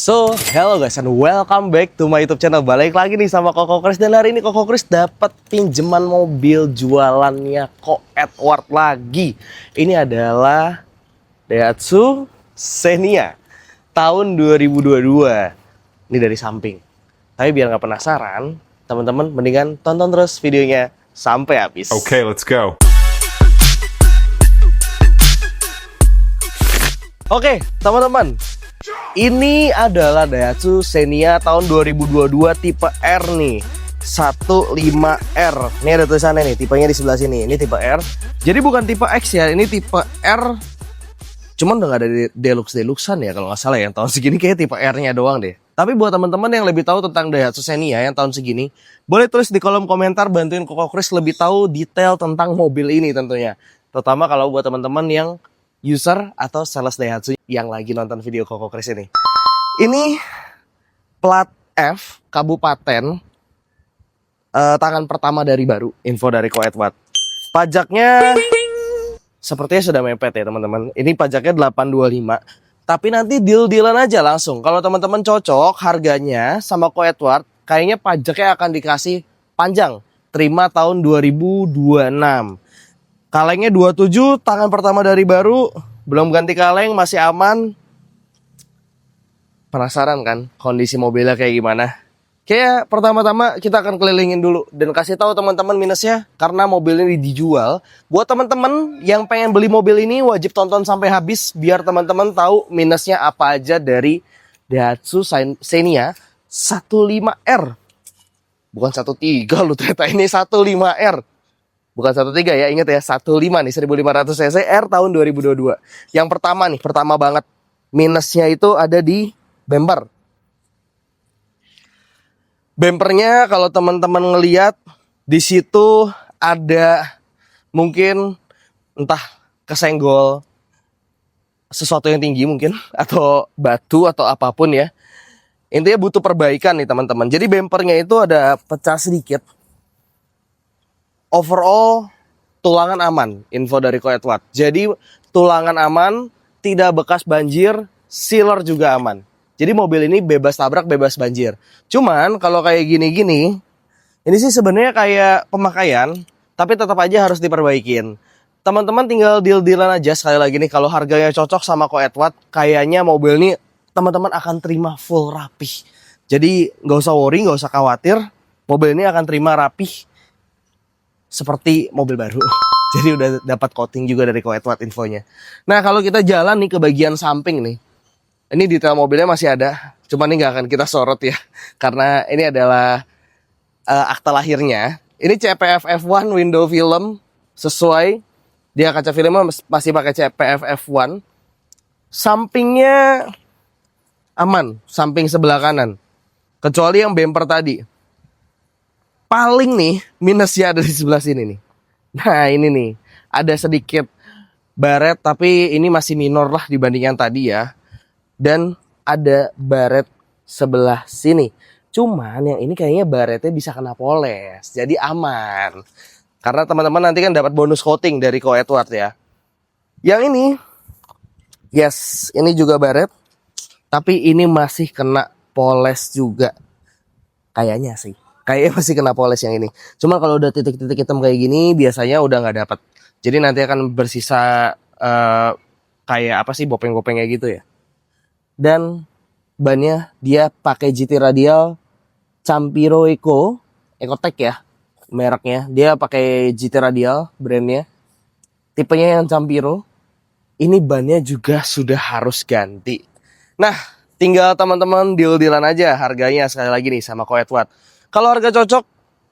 Hello guys and welcome back to my YouTube channel. Balik lagi nih sama Koko Kris. Dan hari ini Koko Kris dapat pinjaman mobil jualannya Ko Edward lagi. Ini adalah Daihatsu Xenia tahun 2022. Ini dari samping. Tapi biar nggak penasaran, teman-teman mendingan tonton terus videonya sampai habis. Okay, let's go. Oke, teman-teman. Ini adalah Daihatsu Xenia tahun 2022 tipe R nih, 15R. Ini ada tulisannya nih, tipenya di sebelah sini. Ini tipe R. Jadi bukan tipe X ya, ini tipe R. Cuman udah gak ada deluxe-deluxean ya kalau nggak salah ya. Tahun segini kayak tipe R-nya doang deh. Tapi buat teman-teman yang lebih tahu tentang Daihatsu Xenia yang tahun segini, boleh tulis di kolom komentar, bantuin Koko Kris lebih tahu detail tentang mobil ini tentunya. Terutama kalau buat teman-teman yang user atau sales Daihatsu yang lagi nonton video Koko Kris ini. Ini plat F Kabupaten, tangan pertama dari baru, info dari Ko Edward. Pajaknya sepertinya sudah mepet ya teman-teman. Ini pajaknya 825. Tapi nanti deal-dealan aja langsung. Kalau teman-teman cocok harganya sama Ko Edward, kayaknya pajaknya akan dikasih panjang. Terima tahun 2026. Kalengnya 27, tangan pertama dari baru, belum ganti kaleng, masih aman. Penasaran kan kondisi mobilnya kayak gimana? Kayak pertama-tama kita akan kelilingin dulu dan kasih tahu teman-teman minusnya karena mobil ini dijual. Buat teman-teman yang pengen beli mobil ini wajib tonton sampai habis biar teman-teman tahu minusnya apa aja dari Daihatsu Xenia 15R. Bukan 13 lu ternyata, ini 15R. Bukan 13 ya, ingat ya, 15 nih, 1500 cc R tahun 2022. Yang pertama nih, pertama banget, minusnya itu ada di bumper. Bumpernya kalau teman-teman ngelihat di situ ada mungkin entah kesenggol sesuatu yang tinggi mungkin atau batu atau apapun ya. Intinya butuh perbaikan nih teman-teman. Jadi bumpernya itu ada pecah sedikit. Overall tulangan aman, info dari Ko Edward. Jadi tulangan aman, tidak bekas banjir, sealer juga aman. Jadi mobil ini bebas tabrak, bebas banjir. Cuman kalau kayak gini-gini, ini sih sebenarnya kayak pemakaian, tapi tetap aja harus diperbaikin. Teman-teman tinggal deal-dealan aja sekali lagi nih, kalau harganya cocok sama Ko Edward, kayaknya mobil ini teman-teman akan terima full rapih. Jadi nggak usah worry, nggak usah khawatir, mobil ini akan terima rapih seperti mobil baru. Jadi udah dapat coating juga dari Ko Edward infonya. Nah kalau kita jalan nih ke bagian samping nih, ini detail mobilnya masih ada, cuman ini nggak akan kita sorot ya, karena ini adalah akta lahirnya. Ini CPF F1 window film sesuai, dia kaca filmnya masih pakai CPF F1. Sampingnya aman, samping sebelah kanan, kecuali yang bumper tadi. Paling nih minusnya ada di sebelah sini nih. Nah ini nih, ada sedikit baret, tapi ini masih minor lah dibanding yang tadi ya. Dan ada baret sebelah sini. Cuman yang ini kayaknya baretnya bisa kena poles, jadi aman. Karena teman-teman nanti kan dapat bonus coating dari Ko Edward ya. Yang ini, yes, ini juga baret, tapi ini masih kena poles juga. Kayaknya sih. Kayaknya masih kena poles yang ini. Cuma kalau udah titik-titik hitam kayak gini, biasanya udah nggak dapat. Jadi nanti akan bersisa kayak apa sih, bopeng-bopeng kayak gitu ya. Dan bannya dia pakai GT radial Campiro Ecotec ya, mereknya. Dia pakai GT radial brandnya. Tipenya yang Campiro. Ini bannya juga sudah harus ganti. Nah, tinggal teman-teman deal-dealan aja harganya sekali lagi nih sama Ko Edward. Kalau harga cocok,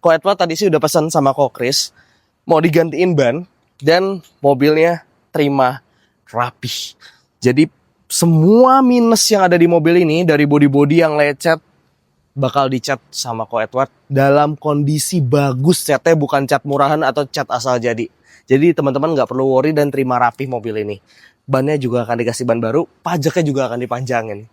Ko Edward tadi sih udah pesan sama Ko Kris mau digantiin ban dan mobilnya terima rapih. Jadi semua minus yang ada di mobil ini dari bodi-bodi yang lecet bakal dicat sama Ko Edward dalam kondisi bagus. Catnya bukan cat murahan atau cat asal jadi. Jadi teman-teman nggak perlu worry dan terima rapih mobil ini. Bannya juga akan dikasih ban baru, pajaknya juga akan dipanjangin.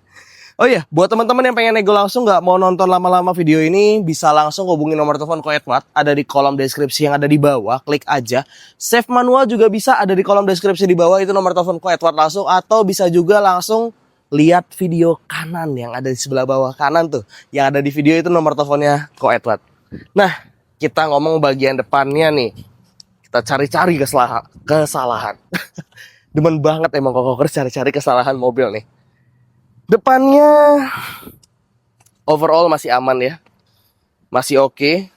Oh iya, buat teman-teman yang pengen nego langsung, nggak mau nonton lama-lama video ini, bisa langsung hubungi nomor telepon Ko Edward, ada di kolom deskripsi yang ada di bawah, klik aja. Save manual juga bisa, ada di kolom deskripsi di bawah, itu nomor telepon Ko Edward langsung, atau bisa juga langsung lihat video kanan yang ada di sebelah bawah kanan tuh. Yang ada di video itu nomor teleponnya Ko Edward. Nah, kita ngomong bagian depannya nih. Kita cari-cari kesalahan. Demen banget emang Koko Kris cari-cari kesalahan mobil nih. Depannya overall masih aman ya. Masih oke.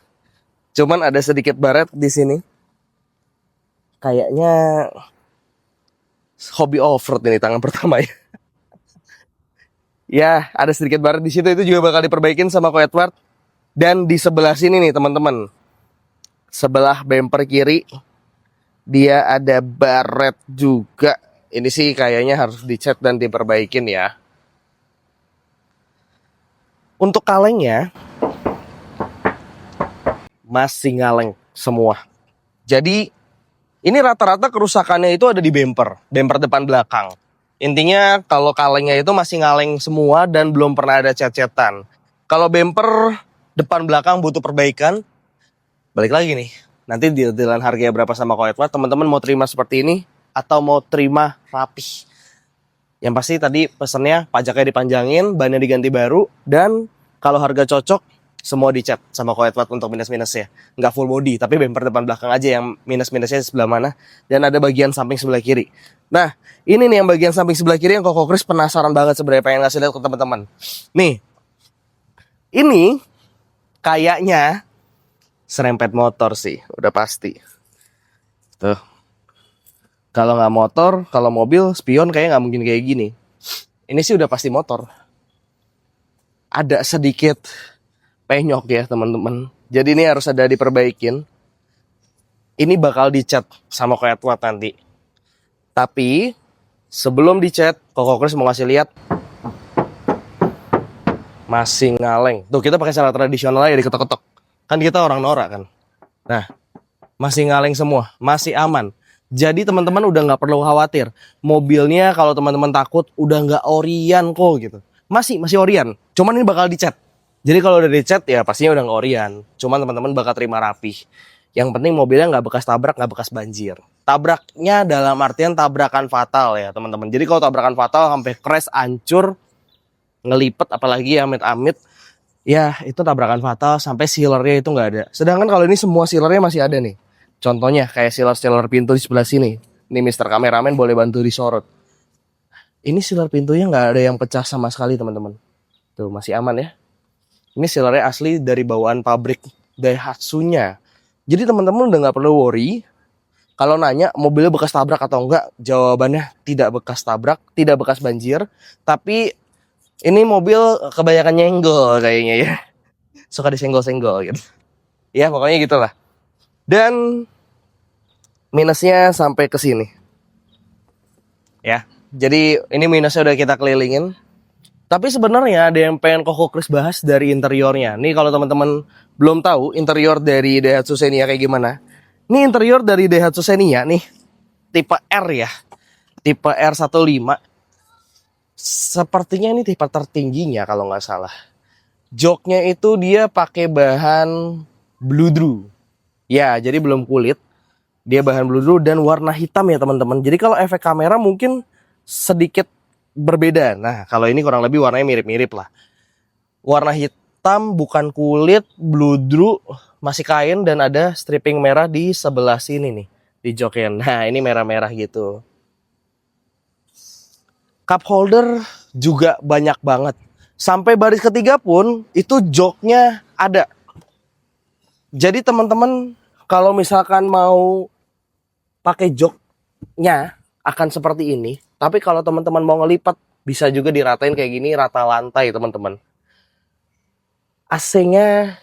Cuman ada sedikit baret di sini. Kayaknya hobi off-road ini tangan pertama ya. Ya, ada sedikit baret di situ, itu juga bakal diperbaikin sama Ko Edward. Dan di sebelah sini nih teman-teman. Sebelah bumper kiri dia ada baret juga. Ini sih kayaknya harus dicat dan diperbaikin ya. Untuk kalengnya masih ngaleng semua. Jadi ini rata-rata kerusakannya itu ada di bumper depan belakang. Intinya kalau kalengnya itu masih ngaleng semua dan belum pernah ada cat-catan. Kalau bumper depan belakang butuh perbaikan, balik lagi nih. Nanti deal-dealan harganya berapa sama Ko Edward, teman-teman mau terima seperti ini atau mau terima rapih. Yang pasti tadi pesennya pajaknya dipanjangin, bannya diganti baru, dan kalau harga cocok semua dicat sama Ko Edward untuk minus-minusnya. Nggak full body, tapi bumper depan belakang aja yang minus-minusnya sebelah mana. Dan ada bagian samping sebelah kiri. Nah, ini nih yang bagian samping sebelah kiri yang Koko Kris penasaran banget sebenarnya, pengen ngasih lihat ke teman-teman. Nih, ini kayaknya serempet motor sih, udah pasti. Tuh. Kalau nggak motor, kalau mobil, spion kayaknya nggak mungkin kayak gini. Ini sih udah pasti motor. Ada sedikit penyok ya teman-teman. Jadi ini harus ada diperbaikin. Ini bakal dicat sama Ko Edward nanti. Tapi sebelum dicat, Koko Kris mau ngasih lihat masih ngaleng. Tuh kita pakai cara tradisional aja diketok-ketok. Kan kita orang norak kan. Nah, masih ngaleng semua, masih aman. Jadi teman-teman udah nggak perlu khawatir. Mobilnya kalau teman-teman takut udah nggak orian kok gitu. Masih orian. Cuman ini bakal dicat. Jadi kalau udah dicat ya pastinya udah nggak orian. Cuman teman-teman bakal terima rapih. Yang penting mobilnya nggak bekas tabrak, nggak bekas banjir. Tabraknya dalam artian tabrakan fatal ya teman-teman. Jadi kalau tabrakan fatal sampai crash, hancur, ngelipet apalagi amit-amit, ya itu tabrakan fatal sampai sealernya itu nggak ada. Sedangkan kalau ini semua sealernya masih ada nih. Contohnya kayak sealer pintu di sebelah sini. Ini Mr. Kameramen boleh bantu disorot. Ini sealer pintunya nggak ada yang pecah sama sekali teman-teman. Tuh masih aman ya. Ini sealernya asli dari bawaan pabrik Daihatsu-nya. Jadi teman-teman udah nggak perlu worry. Kalau nanya mobilnya bekas tabrak atau enggak, jawabannya tidak bekas tabrak, tidak bekas banjir. Tapi ini mobil kebanyakan nyenggol kayaknya ya. Suka disenggol-senggol gitu. Ya pokoknya gitulah. Dan minusnya sampai ke sini. Ya, jadi ini minusnya udah kita kelilingin. Tapi sebenarnya ada yang pengen Koko Kris bahas dari interiornya. Nih kalau teman-teman belum tahu interior dari Daihatsu Xenia kayak gimana. Ini interior dari Daihatsu Xenia nih. Tipe R ya. Tipe R15. Sepertinya ini tipe tertingginya kalau nggak salah. Joknya itu dia pakai bahan bludru. Ya, jadi belum kulit. Dia bahan bludru dan warna hitam ya teman-teman. Jadi kalau efek kamera mungkin sedikit berbeda. Nah, kalau ini kurang lebih warnanya mirip-mirip lah. Warna hitam bukan kulit, bludru, masih kain dan ada stripping merah di sebelah sini nih. Di joknya. Nah, ini merah-merah gitu. Cup holder juga banyak banget. Sampai baris ketiga pun itu joknya ada. Jadi teman-teman kalau misalkan mau pakai joknya akan seperti ini. Tapi kalau teman-teman mau ngelipat bisa juga diratain kayak gini, rata lantai teman-teman. AC-nya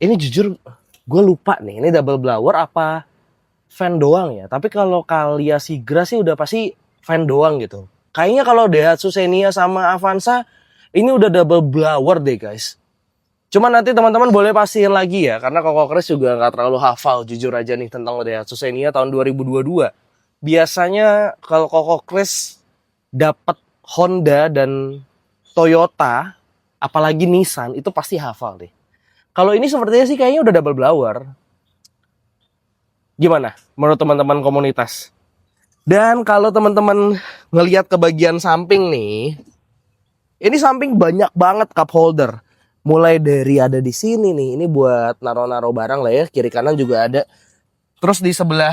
ini jujur gue lupa nih, ini double blower apa fan doang ya. Tapi kalau Calya Sigra sih udah pasti fan doang gitu. Kayaknya kalau Daihatsu Xenia sama Avanza ini udah double blower deh guys. Cuma nanti teman-teman boleh pastiin lagi ya, karena Koko Kris juga nggak terlalu hafal jujur aja nih tentang Daihatsu Xenia tahun 2022. Biasanya kalau Koko Kris dapat Honda dan Toyota, apalagi Nissan, itu pasti hafal deh. Kalau ini sepertinya sih kayaknya udah double blower. Gimana menurut teman-teman komunitas? Dan kalau teman-teman ngelihat ke bagian samping nih, ini samping banyak banget cup holder. Mulai dari ada di sini nih, ini buat naro-naro barang lah ya. Kiri kanan juga ada. Terus di sebelah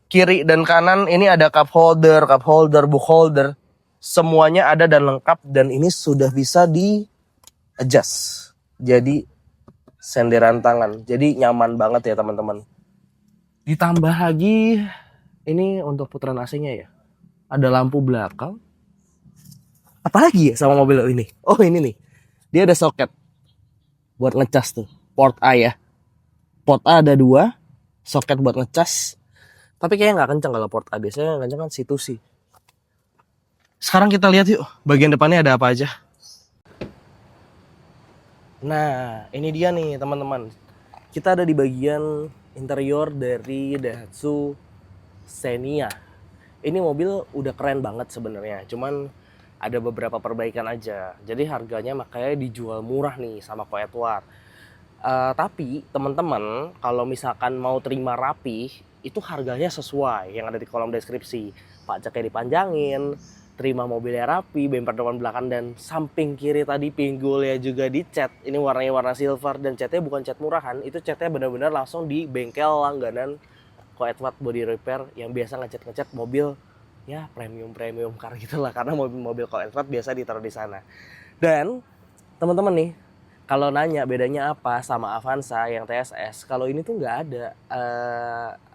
kiri dan kanan ini ada cup holder, book holder. Semuanya ada dan lengkap, dan ini sudah bisa di adjust. Jadi senderan tangan. Jadi nyaman banget ya teman-teman. Ditambah lagi ini untuk putaran AC-nya ya. Ada lampu belakang. Apalagi ya sama mobil ini? Oh ini nih. Dia ada soket buat ngecas tuh. Port A ya. Port A ada 2. Soket buat ngecas. Tapi kayaknya nggak kencang kalau port A. Biasanya yang kencang kan situ sih. Sekarang kita lihat yuk. Bagian depannya ada apa aja. Nah ini dia nih teman-teman. Kita ada di bagian interior dari Daihatsu Xenia. Ini mobil udah keren banget sebenarnya. Cuman ada beberapa perbaikan aja. Jadi harganya makanya dijual murah nih sama Ko Edward. Tapi teman-teman kalau misalkan mau terima rapi, itu harganya sesuai yang ada di kolom deskripsi. Pajaknya dipanjangin, terima mobilnya rapi, bumper depan belakang, dan samping kiri tadi pinggulnya juga dicat. Ini warnanya warna silver, dan catnya bukan cat murahan, itu catnya benar-benar langsung di bengkel langganan Ko Edward Body Repair yang biasa ngecat mobil ya premium car gitu lah, karena mobil Ko Edward biasa ditaruh di sana. Dan teman-teman nih, kalau nanya bedanya apa sama Avanza yang TSS, kalau ini tuh nggak ada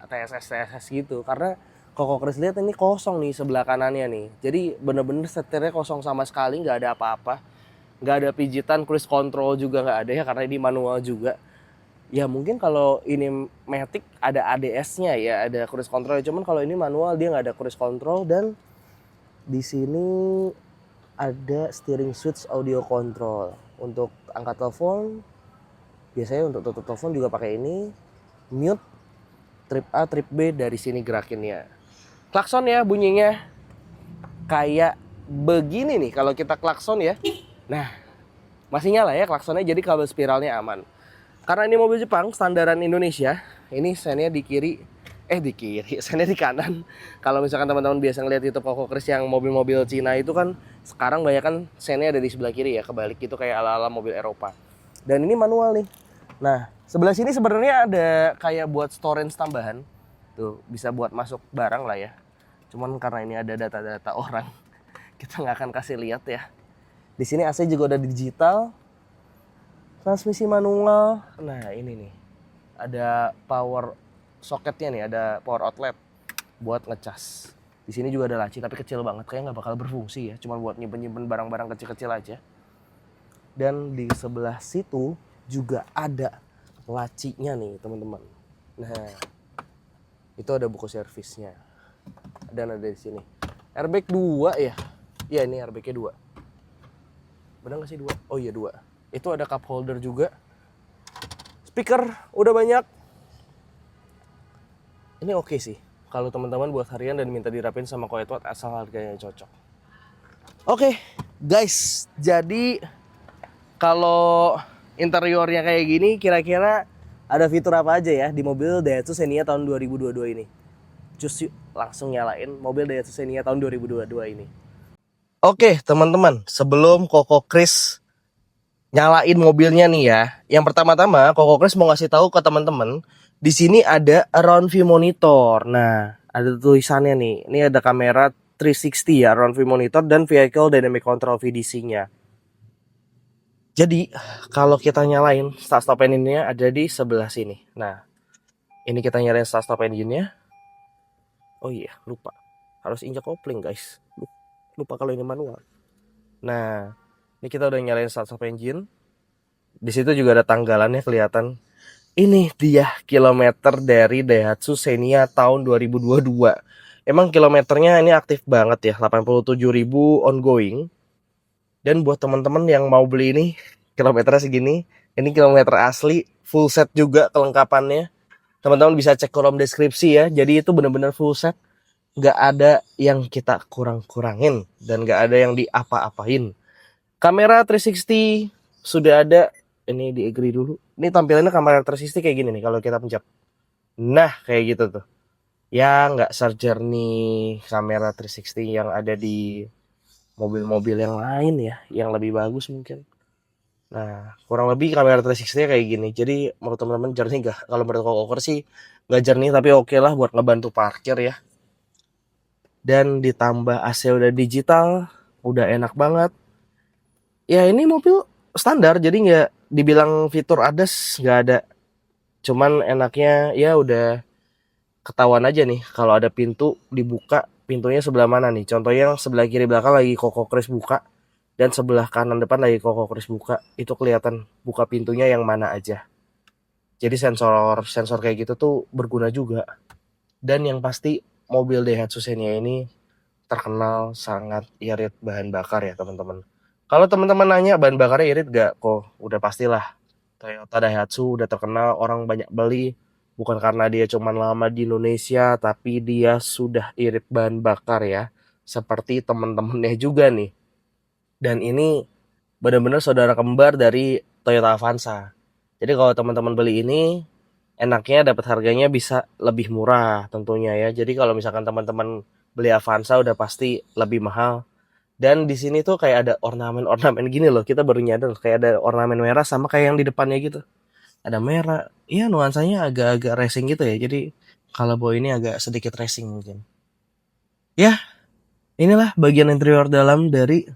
TSS gitu, karena Koko Chris lihat ini kosong nih sebelah kanannya nih. Jadi bener-bener setirnya kosong sama sekali, nggak ada apa-apa, nggak ada pijitan, cruise control juga nggak ada ya karena ini manual juga. Ya mungkin kalau ini Matic ada ADS-nya ya, ada cruise control. Cuman kalau ini manual dia nggak ada cruise control, dan di sini ada steering switch audio control. Untuk angkat telepon, biasanya untuk tutup telepon juga pakai ini. Mute, trip A, trip B dari sini gerakinnya. Klakson ya bunyinya kayak begini nih kalau kita klakson ya. Nah, masih nyala ya klaksonnya, jadi kabel spiralnya aman. Karena ini mobil Jepang, standaran Indonesia, ini sennya di kiri, sennya di kanan. Kalau misalkan teman-teman biasa ngeliat YouTube Koko Chris yang mobil-mobil Cina itu kan, sekarang banyak kan sennya ada di sebelah kiri ya, kebalik gitu kayak ala-ala mobil Eropa. Dan ini manual nih. Nah, sebelah sini sebenarnya ada kayak buat storage tambahan. Tuh, bisa buat masuk barang lah ya. Cuman karena ini ada data-data orang, kita nggak akan kasih lihat ya. Di sini AC juga udah digital. Transmisi manual. Nah ini nih, ada power socketnya nih, ada power outlet buat ngecas. Di sini juga ada laci tapi kecil banget, kayaknya nggak bakal berfungsi ya, cuma buat nyimpen barang-barang kecil-kecil aja. Dan di sebelah situ juga ada lacinya nih teman-teman. Nah itu ada buku servisnya, dan ada di sini airbag 2 ya. Iya ini airbagnya 2. Benar nggak sih 2? Oh iya 2. Itu ada cup holder juga. Speaker udah banyak. Ini oke sih kalau teman-teman buat harian dan minta dirapin sama Ko Edward asal harganya cocok. Oke, guys, jadi kalau interiornya kayak gini, kira-kira ada fitur apa aja ya di mobil Daihatsu Xenia tahun 2022 ini? Cus yuk langsung nyalain mobil Daihatsu Xenia tahun 2022 ini. Oke, teman-teman, sebelum Koko Chris nyalain mobilnya nih ya, yang pertama-tama Koko Chris mau ngasih tahu ke teman-teman, di sini ada around view monitor. Nah, ada tulisannya nih. Ini ada kamera 360 ya, around view monitor, dan vehicle dynamic control VDC-nya. Jadi, kalau kita nyalain start stop engine-nya ada di sebelah sini. Nah, ini kita nyalain start stop engine-nya. Oh iya, lupa. Harus injak kopling, guys. Lupa kalau ini manual. Nah, ini kita udah nyalain start stop engine. Di situ juga ada tanggalannya kelihatan. Ini dia kilometer dari Daihatsu Xenia tahun 2022. Emang kilometernya ini aktif banget ya, 87.000 ongoing. Dan buat teman-teman yang mau beli ini, kilometernya segini, ini kilometer asli, full set juga kelengkapannya. Teman-teman bisa cek kolom deskripsi ya. Jadi itu benar-benar full set, nggak ada yang kita kurang-kurangin dan nggak ada yang diapa-apain. Kamera 360 sudah ada. Ini di agree dulu. Ini tampilannya kamera 360 kayak gini nih kalau kita pencet. Nah kayak gitu tuh. Ya nggak sejernih kamera 360 yang ada di mobil-mobil yang lain ya, yang lebih bagus mungkin. Nah, kurang lebih kamera 360 kayak gini. Jadi menurut teman-teman jernih gak? Kalau menurut Kokoker sih nggak jernih tapi oke lah buat ngebantu parkir ya. Dan ditambah AC udah digital, udah enak banget. Ya ini mobil standar, jadi nggak dibilang fitur ADAS nggak ada. Cuman enaknya ya udah ketahuan aja nih kalau ada pintu dibuka, pintunya sebelah mana nih. Contohnya yang sebelah kiri belakang lagi Koko Kris buka dan sebelah kanan depan lagi Koko Kris buka. Itu kelihatan buka pintunya yang mana aja. Jadi sensor sensor kayak gitu tuh berguna juga. Dan yang pasti mobil Daihatsu Xenia ini terkenal sangat irit bahan bakar ya teman-teman. Kalau teman-teman nanya bahan bakarnya irit gak? Kok udah pastilah. Toyota Daihatsu udah terkenal, orang banyak beli. Bukan karena dia cuma lama di Indonesia, tapi dia sudah irit bahan bakar ya. Seperti teman-temannya juga nih. Dan ini benar-benar saudara kembar dari Toyota Avanza. Jadi kalau teman-teman beli ini, enaknya dapat harganya bisa lebih murah tentunya ya. Jadi kalau misalkan teman-teman beli Avanza udah pasti lebih mahal. Dan di sini tuh kayak ada ornamen-ornamen gini loh. Kita baru nyadar kayak ada ornamen merah sama kayak yang di depannya gitu. Ada merah. Iya nuansanya agak-agak racing gitu ya. Jadi kalau bawa ini agak sedikit racing mungkin. Ya, inilah bagian interior dalam dari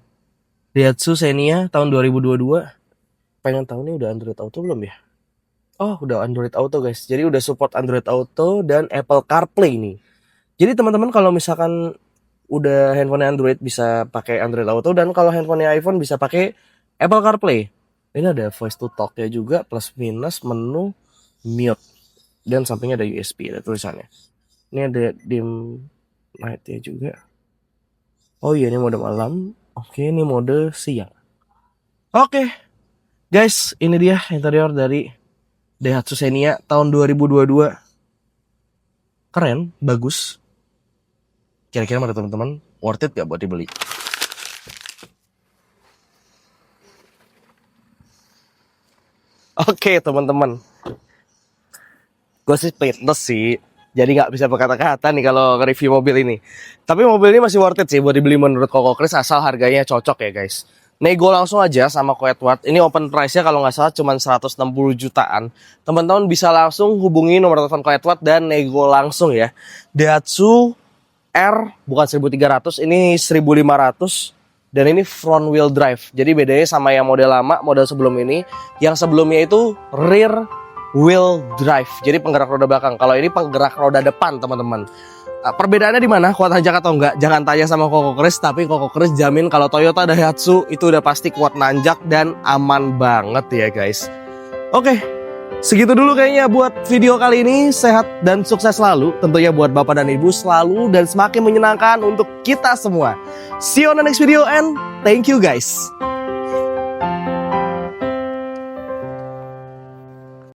Daihatsu Xenia tahun 2022. Pengen tahu nih udah Android Auto belum ya? Oh, udah Android Auto guys. Jadi udah support Android Auto dan Apple CarPlay nih. Jadi teman-teman kalau misalkan udah handphone Android bisa pakai Android Auto dan kalau handphone iPhone bisa pakai Apple CarPlay. Ini ada voice to talk ya juga, plus minus, menu, mute, dan sampingnya ada USB, ada tulisannya. Ini ada dim light ya juga. Oh iya, ini mode malam. Oke, ini mode siang. Oke, guys, ini dia interior dari Daihatsu Xenia tahun 2022. Keren, bagus. Kira-kira menurut teman-teman worth it gak buat dibeli? Oke teman-teman, gue sih fitness sih, jadi nggak bisa berkata-kata nih kalau review mobil ini. Tapi mobil ini masih worth it sih buat dibeli menurut Koko Kris asal harganya cocok ya guys. Nego langsung aja sama Kuwait. Ini open price-nya kalau nggak salah cuma 160 jutaan. Teman-teman bisa langsung hubungi nomor telepon Kuwait dan nego langsung ya. Daihatsu R bukan 1300, ini 1500. Dan ini front wheel drive. Jadi bedanya sama yang model lama, model sebelum ini. Yang sebelumnya itu rear wheel drive. Jadi penggerak roda belakang. Kalau ini penggerak roda depan, teman-teman. Perbedaannya di mana? Kuat nanjak atau enggak? Jangan tanya sama Koko Kris, tapi Koko Kris jamin kalau Toyota Daihatsu itu udah pasti kuat nanjak dan aman banget ya, guys. Oke. Segitu dulu kayaknya buat video kali ini. Sehat dan sukses selalu. Tentunya buat Bapak dan Ibu selalu dan semakin menyenangkan untuk kita semua. See you on the next video and thank you guys.